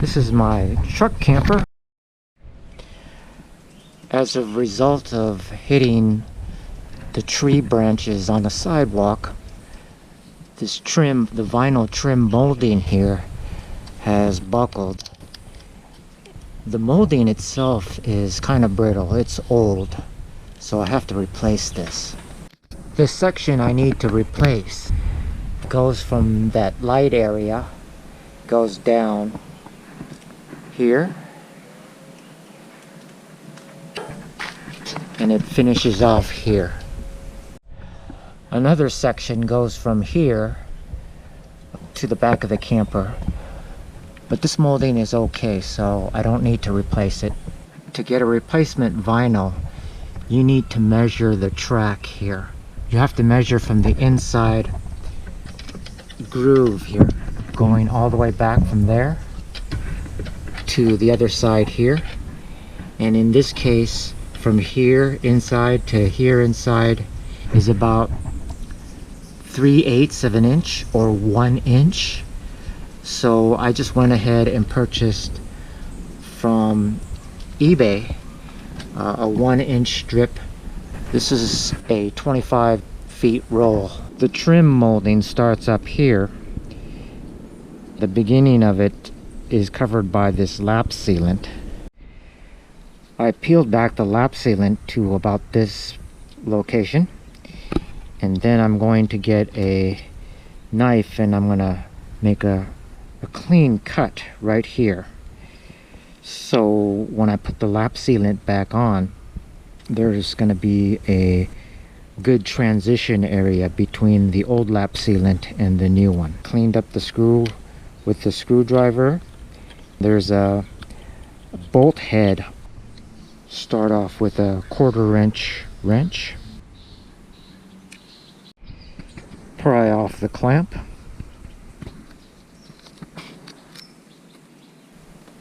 This is my truck camper. As a result of hitting the tree branches on the sidewalk, this trim, the vinyl trim molding here, has buckled. The molding itself is kind of brittle. It's old, so I have to replace this. This section I need to replace goes from that light area, goes down here, and it finishes off here. Another section goes from here to the back of the camper, but this molding is okay, so I don't need to replace it. To get a replacement vinyl, you need to measure the track here. You have to measure from the inside groove here, going all the way back from there to the other side here. And in this case, from here inside to here inside is about 3/8 of an inch or 1 inch. So I just went ahead and purchased from eBay a 1-inch strip. This is a 25 feet roll. The trim molding starts up here. The beginning of it is covered by this lap sealant. I peeled back the lap sealant to about this location, and then I'm going to get a knife and I'm going to make a clean cut right here. So when I put the lap sealant back on, there's going to be a good transition area between the old lap sealant and the new one. Cleaned up the screw with the screwdriver. There's a bolt head. Start off with a 1/4 inch wrench. Pry off the clamp.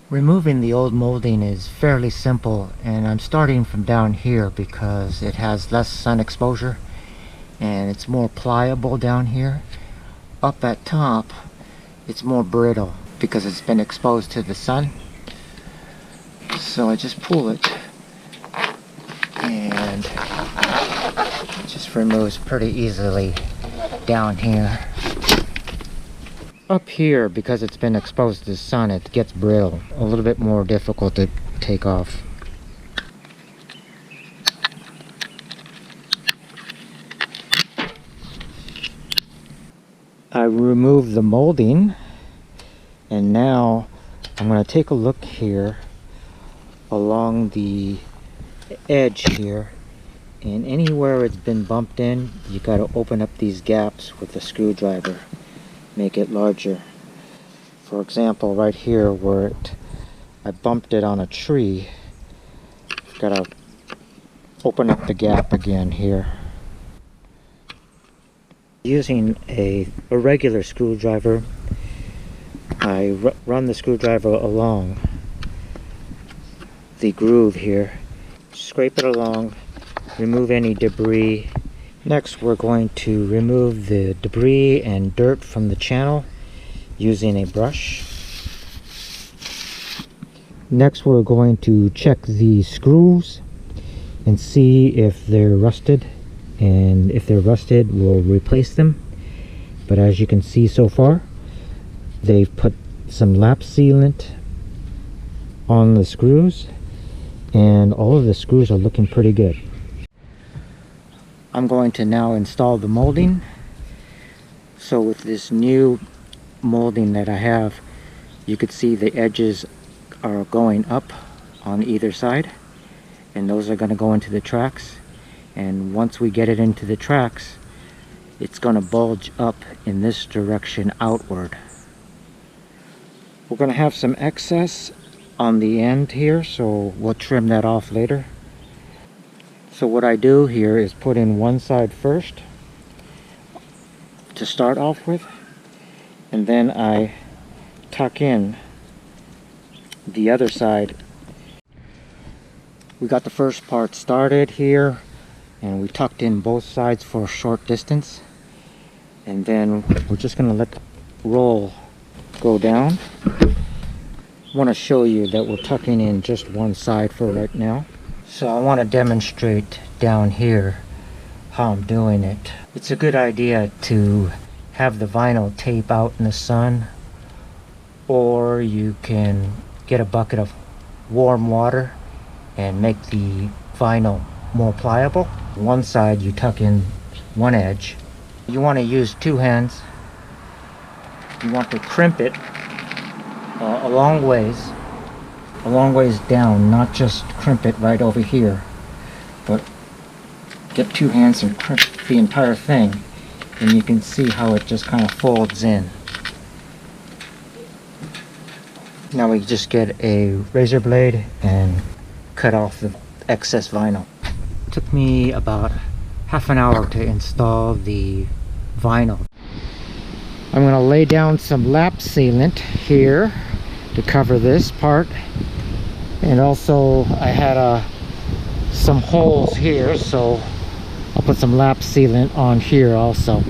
Removing the old molding is fairly simple, and I'm starting from down here because it has less sun exposure and it's more pliable down here. Up at top, it's more brittle because it's been exposed to the sun. So I just pull it and it just removes pretty easily down here. Up here, because it's been exposed to the sun, it gets brittle, a little bit more difficult to take off. I removed the molding, and now I'm going to take a look here along the edge here, and anywhere it's been bumped in, you got to open up these gaps with the screwdriver. Make it larger. For example, right here where I bumped it on a tree, gotta open up the gap again here. Using a regular screwdriver, I run the screwdriver along the groove here, scrape it along, remove any debris. Next, we're going to remove the debris and dirt from the channel using a brush. Next, we're going to check the screws and see if they're rusted, and if they're rusted, we'll replace them. But as you can see so far, they've put some lap sealant on the screws, and all of the screws are looking pretty good. I'm going to now install the molding. So with this new molding that I have, you could see the edges are going up on either side, and those are going to go into the tracks. And once we get it into the tracks, it's going to bulge up in this direction outward. We're going to have some excess on the end here, so we'll trim that off later. So what I do here is put in one side first to start off with, and then I tuck in the other side. We got the first part started here, and we tucked in both sides for a short distance, and then we're just going to let the roll go down. want to show you that we're tucking in just one side for right now. So I want to demonstrate down here how I'm doing it. It's a good idea to have the vinyl tape out in the sun, or you can get a bucket of warm water and make the vinyl more pliable. One side you tuck in one edge. You want to use two hands. You want to crimp it a long ways down, not just crimp it right over here, but get two hands and crimp the entire thing, and you can see how it just kind of folds in. Now we just get a razor blade and cut off the excess vinyl. It took me about half an hour to install the vinyl. I'm going to lay down some lap sealant here to cover this part, and also I had some holes here, so I'll put some lap sealant on here also.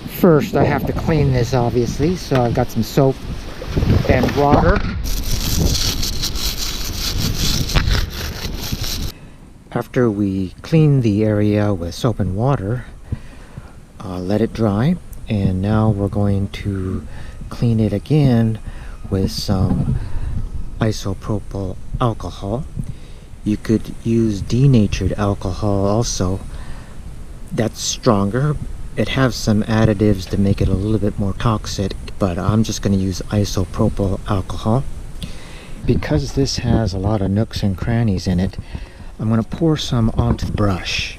First I have to clean this, obviously, so I've got some soap and water. After we clean the area with soap and water, let it dry, and now we're going to clean it again with some isopropyl alcohol. You could use denatured alcohol also. That's stronger. It has some additives to make it a little bit more toxic, but I'm just going to use isopropyl alcohol. Because this has a lot of nooks and crannies in it, I'm going to pour some onto the brush,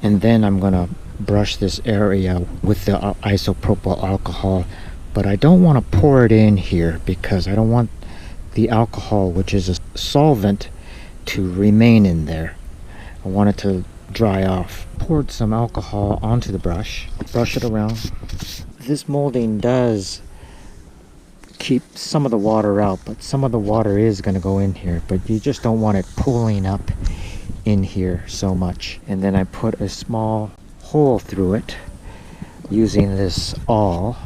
and then I'm going to brush this area with the isopropyl alcohol, but I don't want to pour it in here because I don't want the alcohol, which is a solvent, to remain in there. I want it to dry off. Poured some alcohol onto the brush, brush it around. This molding does keep some of the water out, but some of the water is going to go in here, but you just don't want it pooling up in here so much. And then I put a small hole through it using this awl.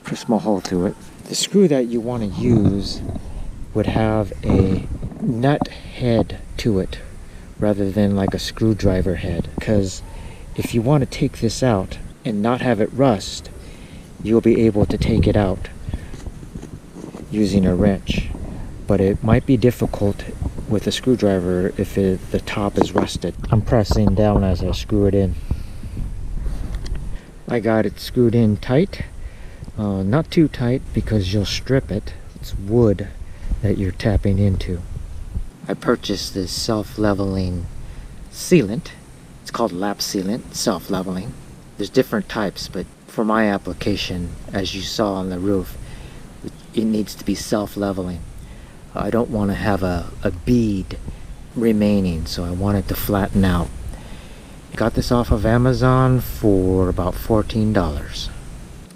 Put a small hole through it. The screw that you want to use would have a nut head to it rather than like a screwdriver head, because if you want to take this out and not have it rust, you'll be able to take it out using a wrench, but it might be difficult with a screwdriver if the top is rusted. I'm pressing down as I screw it in. I got it screwed in tight, not too tight because you'll strip it. It's wood that you're tapping into. I purchased this self-leveling sealant. It's called lap sealant, self-leveling. There's different types, but for my application, as you saw on the roof, it needs to be self-leveling. I don't want to have a bead remaining, so I want it to flatten out. Got this off of Amazon for about $14.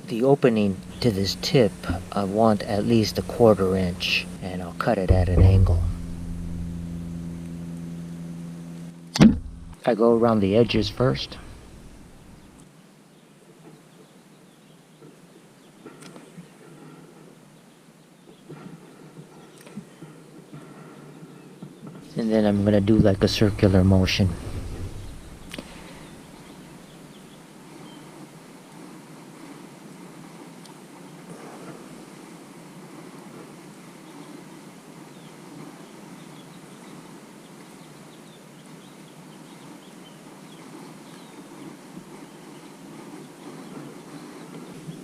The opening to this tip, I want at least 1/4 inch, and I'll cut it at an angle. I go around the edges first. And then I'm going to do like a circular motion.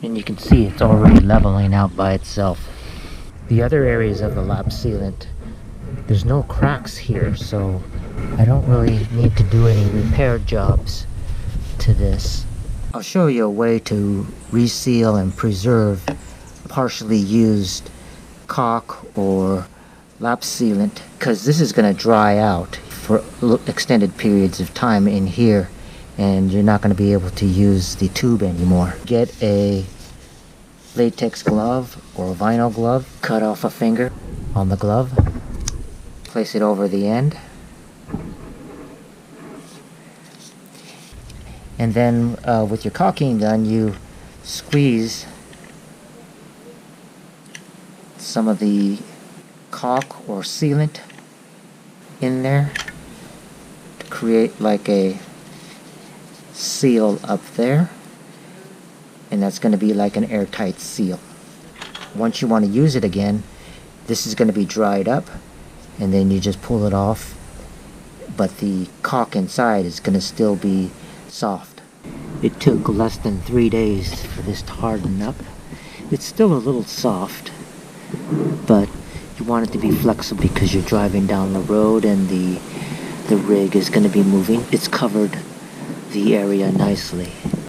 And you can see it's already leveling out by itself. The other areas of the lap sealant, there's no cracks here, so I don't really need to do any repair jobs to this. I'll show you a way to reseal and preserve partially used caulk or lap sealant, because this is going to dry out for extended periods of time in here, and you're not going to be able to use the tube anymore. Get a latex glove or a vinyl glove, cut off a finger on the glove, place it over the end, and then with your caulking gun you squeeze some of the caulk or sealant in there to create like a seal up there, and that's going to be like an airtight seal. Once you want to use it again, this is going to be dried up, and then you just pull it off, but the caulk inside is going to still be soft. It took less than 3 days for this to harden up. It's still a little soft, but you want it to be flexible because you're driving down the road and the rig is going to be moving. It's covered the area nicely.